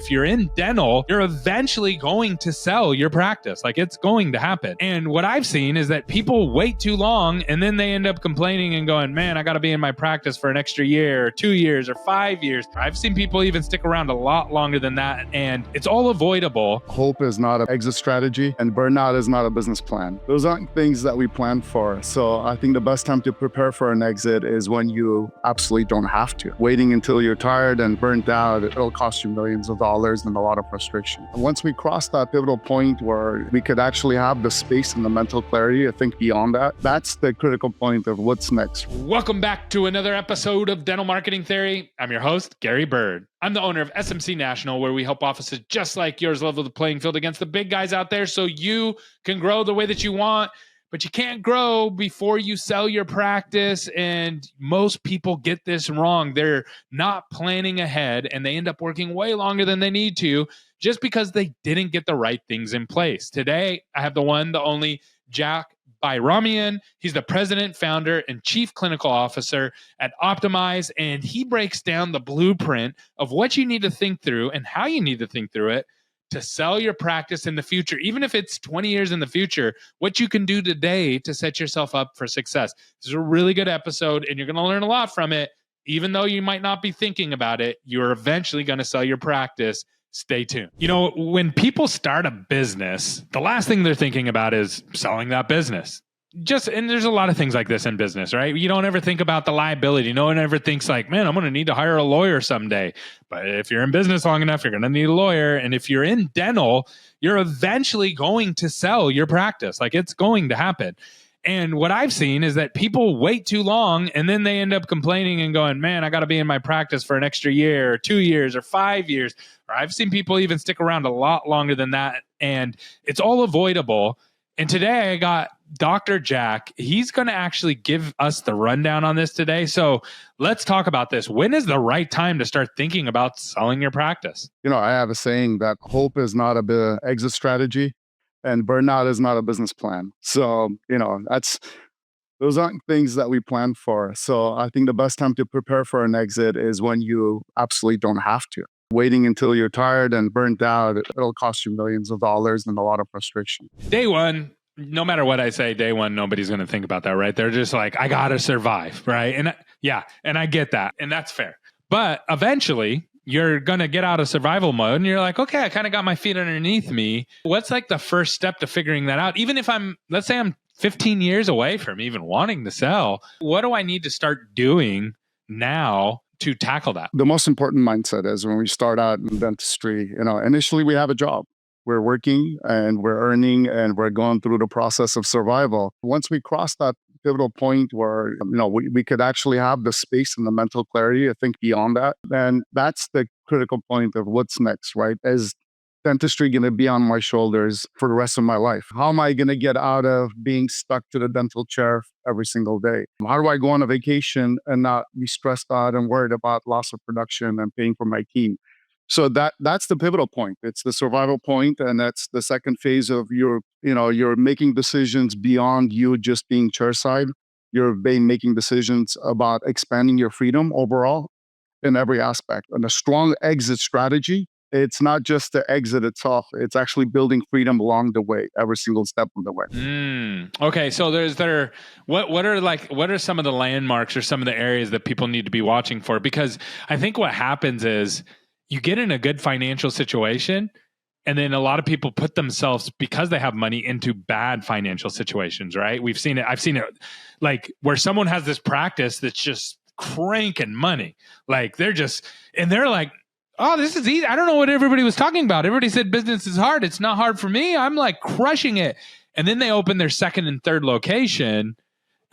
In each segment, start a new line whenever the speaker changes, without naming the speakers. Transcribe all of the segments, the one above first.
if you're in dental, you're eventually going to sell your practice. Like, it's going to happen. And what I've seen is that people wait too long and then they end up complaining and going, man, I got to be in my practice for an extra year or 2 years or 5 years. I've seen people even stick around a lot longer than that, and it's all avoidable.
Hope is not an exit strategy, and burnout is not a business plan. Those aren't things that we plan for. So I think the best time to prepare for an exit is when you absolutely don't have to. Waiting until you're tired and burnt out, it'll cost you millions of dollars and a lot of frustration. And once we cross that pivotal point where we could actually have the space and the mental clarity to think beyond that, that's the critical point of what's next.
Welcome back to another episode of Dental Marketing Theory. I'm your host, Gary Bird. I'm the owner of SMC National, where we help offices just like yours level the playing field against the big guys out there so you can grow the way that you want. But you can't grow before you sell your practice. And most people get this wrong. They're not planning ahead and they end up working way longer than they need to just because they didn't get the right things in place. Today, I have the one, the only Jack Bayramyan. He's the president, founder, and chief clinical officer at Optimize, and he breaks down the blueprint of what you need to think through and how you need to think through it to sell your practice in the future. Even if it's 20 years in the future, what you can do today to set yourself up for success. This is a really good episode, and you're going to learn a lot from it. Even though you might not be thinking about it, you're eventually going to sell your practice. Stay tuned. You know, when people start a business, the last thing they're thinking about is selling that business. And there's a lot of things like this in business, right? You don't ever think about the liability. No one ever thinks like, man, I'm going to need to hire a lawyer someday. But if you're in business long enough, you're going to need a lawyer. And if you're in dental, you're eventually going to sell your practice. Like, it's going to happen. And what I've seen is that people wait too long and then they end up complaining and going, man, I got to be in my practice for an extra year or 2 years or 5 years. Or I've seen people even stick around a lot longer than that. And it's all avoidable. And today I got Dr. Jack. He's going to actually give us the rundown on this today. So let's talk about this. When is the right time to start thinking about selling your practice?
You know, I have a saying that hope is not a exit strategy, and burnout is not a business plan. So, you know, those aren't things that we plan for. So I think the best time to prepare for an exit is when you absolutely don't have to. Waiting until you're tired and burnt out, it'll cost you millions of dollars and a lot of frustration.
Day one, no matter what I say, day one, nobody's going to think about that, right? They're just like, I got to survive, right? And I get that. And that's fair. But eventually, you're going to get out of survival mode and you're like, okay, I kind of got my feet underneath me. What's like the first step to figuring that out? Even if let's say I'm 15 years away from even wanting to sell, what do I need to start doing now to tackle that?
The most important mindset is when we start out in dentistry, you know, initially we have a job. We're working and we're earning and we're going through the process of survival. Once we cross that pivotal point where, you know, we could actually have the space and the mental clarity to think beyond that, then that's the critical point of what's next, right? Is dentistry going to be on my shoulders for the rest of my life? How am I going to get out of being stuck to the dental chair every single day? How do I go on a vacation and not be stressed out and worried about loss of production and paying for my team? So that's the pivotal point. It's the survival point, and that's the second phase of you're making decisions beyond you just being chairside. You're making decisions about expanding your freedom overall in every aspect. And a strong exit strategy, it's not just the exit itself. It's actually building freedom along the way, every single step of the way.
Okay, so what are some of the landmarks or some of the areas that people need to be watching for? Because I think what happens is you get in a good financial situation, and then a lot of people put themselves, because they have money, into bad financial situations, right? I've seen it like where someone has this practice that's just cranking money. Like they're like, oh, this is easy. I don't know what everybody was talking about. Everybody said business is hard. It's not hard for me. I'm like crushing it. And then they open their second and third location,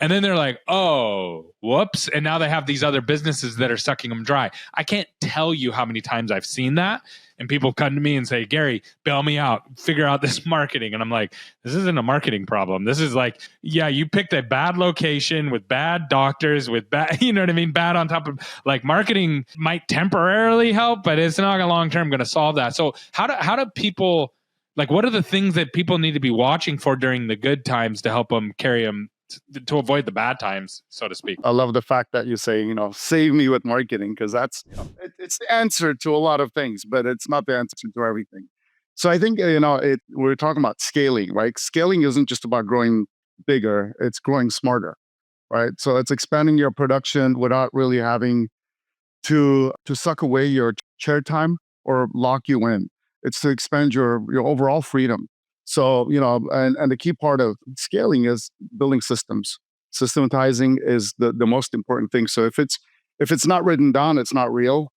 and then they're like, oh, whoops. And now they have these other businesses that are sucking them dry. I can't tell you how many times I've seen that. And people come to me and say, Gary, bail me out, figure out this marketing. And I'm like, this isn't a marketing problem. This is like, yeah, you picked a bad location with bad doctors, with bad, you know what I mean? Bad on top of, like, marketing might temporarily help, but it's not long-term going to solve that. So how do people, like, what are the things that people need to be watching for during the good times to help them carry them to avoid the bad times, so to speak.
I love the fact that you say, save me with marketing, because that's, it's the answer to a lot of things, but it's not the answer to everything. So I think, we're talking about scaling, right? Scaling isn't just about growing bigger, it's growing smarter, right? So it's expanding your production without really having to suck away your chair time or lock you in. It's to expand your overall freedom. So, and the key part of scaling is building systems. Systematizing is the most important thing. So if it's not written down, it's not real.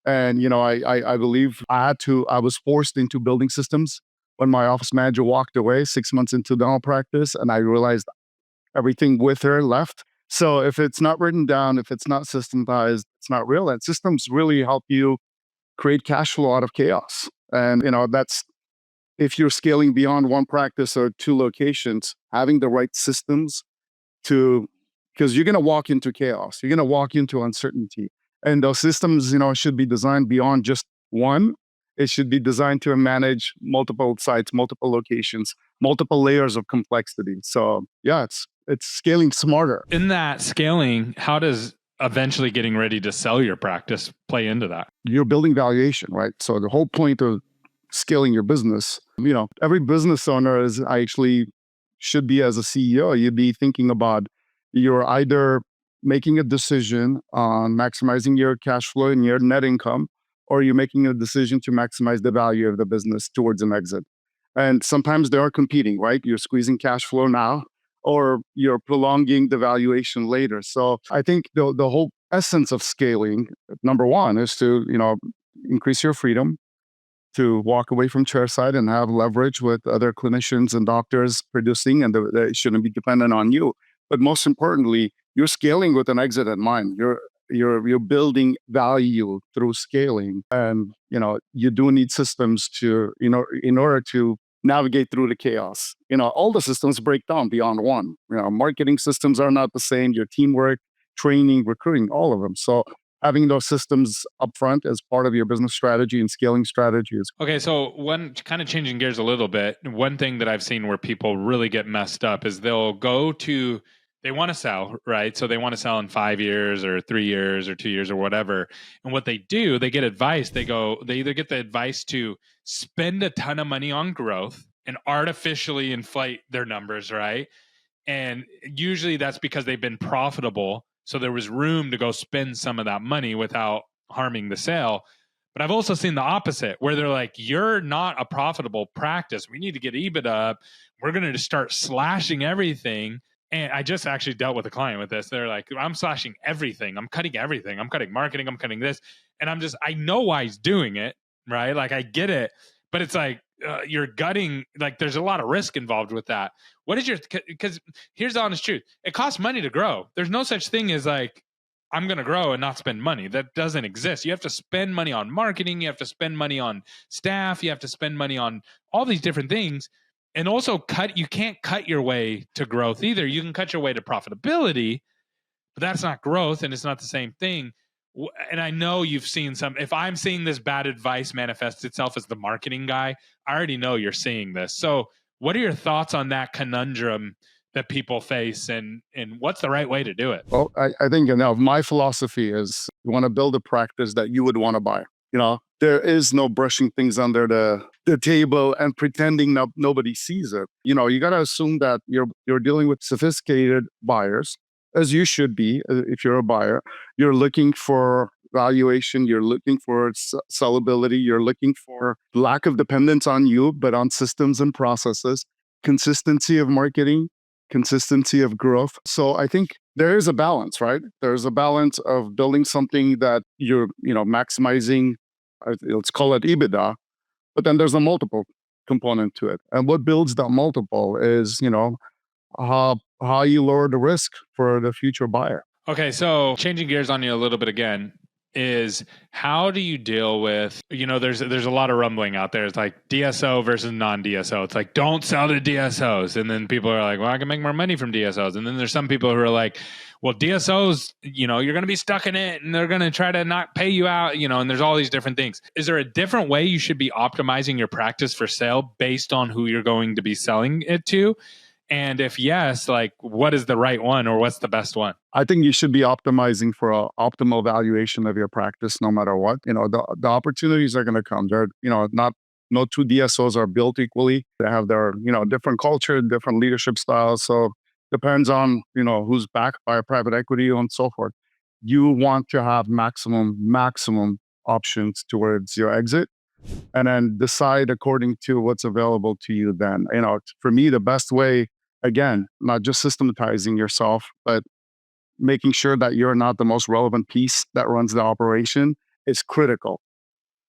And I believe I was forced into building systems when my office manager walked away 6 months into dental practice, and I realized everything with her left. So if it's not written down, if it's not systematized, it's not real. And systems really help you create cash flow out of chaos. And that's, if you're scaling beyond one practice or two locations, having the right systems to, because you're going to walk into chaos, you're going to walk into uncertainty. And those systems, should be designed beyond just one. It should be designed to manage multiple sites, multiple locations, multiple layers of complexity. So yeah, it's scaling smarter.
In that scaling, how does eventually getting ready to sell your practice play into that?
You're building valuation, right? So the whole point of scaling your business, every business owner is actually should be, as a CEO, you'd be thinking about, you're either making a decision on maximizing your cash flow and your net income, or you're making a decision to maximize the value of the business towards an exit. And sometimes they are competing, right? You're squeezing cash flow now, or you're prolonging the valuation later. So I think the whole essence of scaling, number one, is to, increase your freedom to walk away from Chairside and have leverage with other clinicians and doctors producing, and they shouldn't be dependent on you. But most importantly, you're scaling with an exit in mind. You're building value through scaling, and you do need systems to, in order to navigate through the chaos. All the systems break down beyond one. Marketing systems are not the same. Your teamwork, training, recruiting, all of them. So having those systems upfront as part of your business strategy and scaling strategy is
okay. So one kind of changing gears a little bit. One thing that I've seen where people really get messed up is they want to sell, right? So they want to sell in 5 years or 3 years or 2 years or whatever. And what they do, they get advice. They either get the advice to spend a ton of money on growth and artificially inflate their numbers, right? And usually that's because they've been profitable. So there was room to go spend some of that money without harming the sale. But I've also seen the opposite, where they're like, you're not a profitable practice. We need to get EBITDA up. We're going to just start slashing everything. And I just actually dealt with a client with this. They're like, I'm slashing everything. I'm cutting everything. I'm cutting marketing. I'm cutting this. And I know why he's doing it, right? Like, I get it. But it's like, you're gutting, like, there's a lot of risk involved with that. What is because here's the honest truth. It costs money to grow. There's no such thing as like, I'm going to grow and not spend money. That doesn't exist. You have to spend money on marketing. You have to spend money on staff. You have to spend money on all these different things. And also you can't cut your way to growth either. You can cut your way to profitability, but that's not growth and it's not the same thing. And I know you've seen if I'm seeing this bad advice manifest itself as the marketing guy, I already know you're seeing this. So what are your thoughts on that conundrum that people face, and what's the right way to do it?
Well, I think my philosophy is, you want to build a practice that you would want to buy. There is no brushing things under the table and pretending nobody sees it. You got to assume that you're dealing with sophisticated buyers, as you should be. If you're a buyer, you're looking for valuation, you're looking for sellability, you're looking for lack of dependence on you, but on systems and processes, consistency of marketing, consistency of growth. So I think there is a balance, right? There's a balance of building something that you're, maximizing, let's call it EBITDA, but then there's a multiple component to it. And what builds that multiple is, how you lower the risk for the future buyer.
Okay, so changing gears on you a little bit again, is how do you deal with, there's a lot of rumbling out there. It's like DSO versus non-DSO. It's like, don't sell to DSOs. And then people are like, well, I can make more money from DSOs. And then there's some people who are like, well, DSOs, you're going to be stuck in it and they're going to try to not pay you out, and there's all these different things. Is there a different way you should be optimizing your practice for sale based on who you're going to be selling it to? And if yes, like what is the right one or what's the best one?
I think you should be optimizing for an optimal valuation of your practice, no matter what. The opportunities are going to come. They're, not no two DSOs are built equally. They have their, different culture, different leadership styles. So depends on, who's backed by a private equity and so forth. You want to have maximum options towards your exit, and then decide according to what's available to you then. For me, the best way, again, not just systematizing yourself, but making sure that you're not the most relevant piece that runs the operation is critical.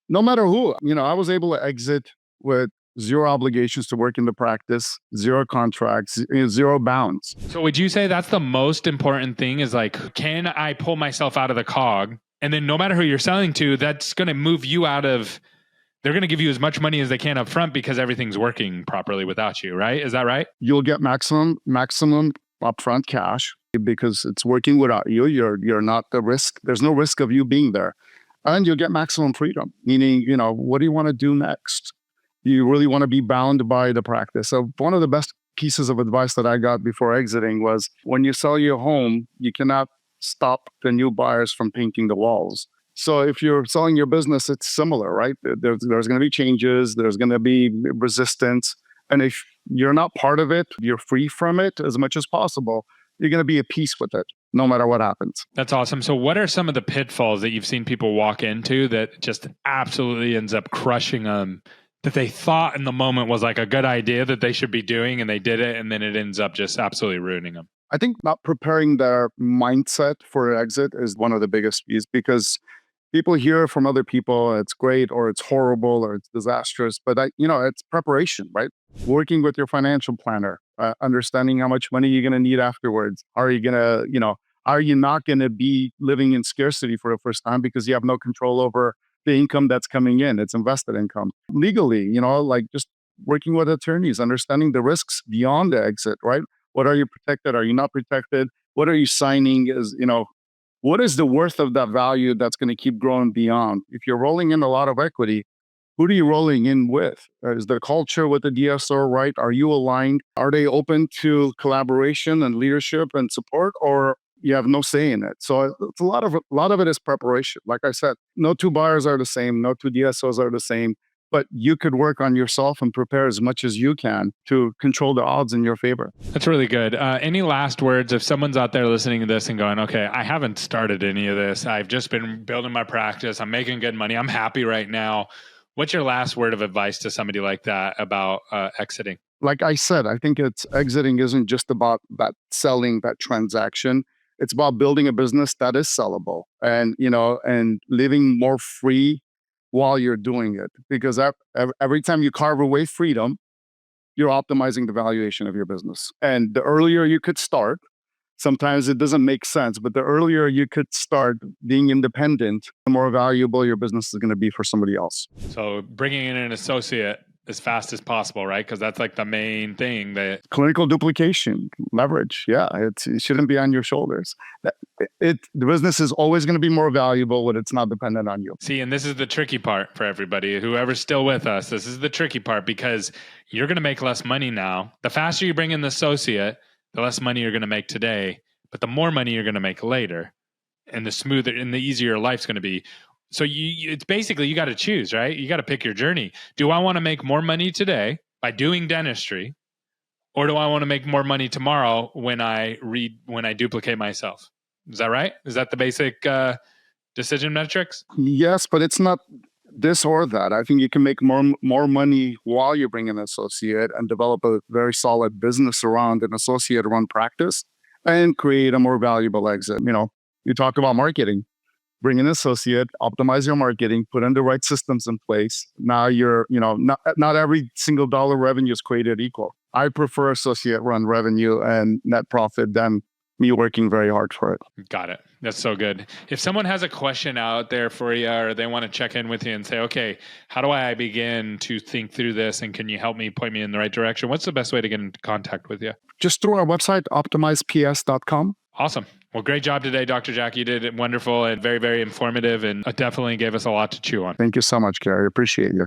No matter who, I was able to exit with zero obligations to work in the practice, zero contracts, zero bounds.
So would you say that's the most important thing is like, can I pull myself out of the cog? And then no matter who you're selling to, that's going to move you out of, they're going to give you as much money as they can up front because everything's working properly without you, right? Is that right?
You'll get maximum upfront cash because it's working without you. You're not the risk. There's no risk of you being there. And you'll get maximum freedom, meaning, what do you want to do next? Do you really want to be bound by the practice? So one of the best pieces of advice that I got before exiting was when you sell your home, you cannot stop the new buyers from painting the walls. So if you're selling your business, it's similar, right? There's going to be changes. There's going to be resistance. And if you're not part of it, you're free from it as much as possible. You're going to be at peace with it, no matter what happens.
That's awesome. So what are some of the pitfalls that you've seen people walk into that just absolutely ends up crushing them, that they thought in the moment was like a good idea that they should be doing and they did it, and then it ends up just absolutely ruining them?
I think not preparing their mindset for an exit is one of the biggest keys, because people hear from other people, it's great or it's horrible or it's disastrous, but it's preparation, right? Working with your financial planner, understanding how much money you're going to need afterwards. Are you not going to be living in scarcity for the first time because you have no control over the income that's coming in? It's invested income. Legally, like just working with attorneys, understanding the risks beyond the exit, right? What are you protected? Are you not protected? What are you signing? What is the worth of that value that's going to keep growing beyond? If you're rolling in a lot of equity, who are you rolling in with? Is the culture with the DSO right? Are you aligned? Are they open to collaboration and leadership and support, or you have no say in it? So it's a lot of it is preparation. Like I said, no two buyers are the same, no two DSOs are the same, but you could work on yourself and prepare as much as you can to control the odds in your favor.
That's really good. Any last words if someone's out there listening to this and going, okay, I haven't started any of this. I've just been building my practice. I'm making good money. I'm happy right now. What's your last word of advice to somebody like that about exiting?
Like I said, I think exiting isn't just about that selling, that transaction. It's about building a business that is sellable and living more free while you're doing it. Because every time you carve away freedom, you're optimizing the valuation of your business. And the earlier you could start, sometimes it doesn't make sense, but the earlier you could start being independent, the more valuable your business is going to be for somebody else.
So bringing in an associate as fast as possible, right? Because that's like the main thing. That
clinical duplication, leverage. Yeah, it shouldn't be on your shoulders. The business is always going to be more valuable when it's not dependent on you.
See, and this is the tricky part for everybody. Whoever's still with us, this is the tricky part, because you're going to make less money now. The faster you bring in the associate, the less money you're going to make today, but the more money you're going to make later, and the smoother and the easier your life's going to be. So it's basically, you got to choose, right? You got to pick your journey. Do I want to make more money today by doing dentistry, or do I want to make more money tomorrow when I duplicate myself? Is that right? Is that the basic decision metrics?
Yes, but it's not this or that. I think you can make more money while you bring an associate and develop a very solid business around an associate-run practice and create a more valuable exit. You talk about marketing. Bring an associate, optimize your marketing, put in the right systems in place. Now not every single dollar revenue is created equal. I prefer associate-run revenue and net profit than me working very hard for it.
Got it. That's so good. If someone has a question out there for you, or they want to check in with you and say, okay, how do I begin to think through this? And can you help me, point me in the right direction? What's the best way to get in contact with you?
Just through our website, optimizeps.com.
Awesome. Well, great job today, Dr. Jack. You did it wonderful and very, very informative, and definitely gave us a lot to chew on.
Thank you so much, Gary. Appreciate you.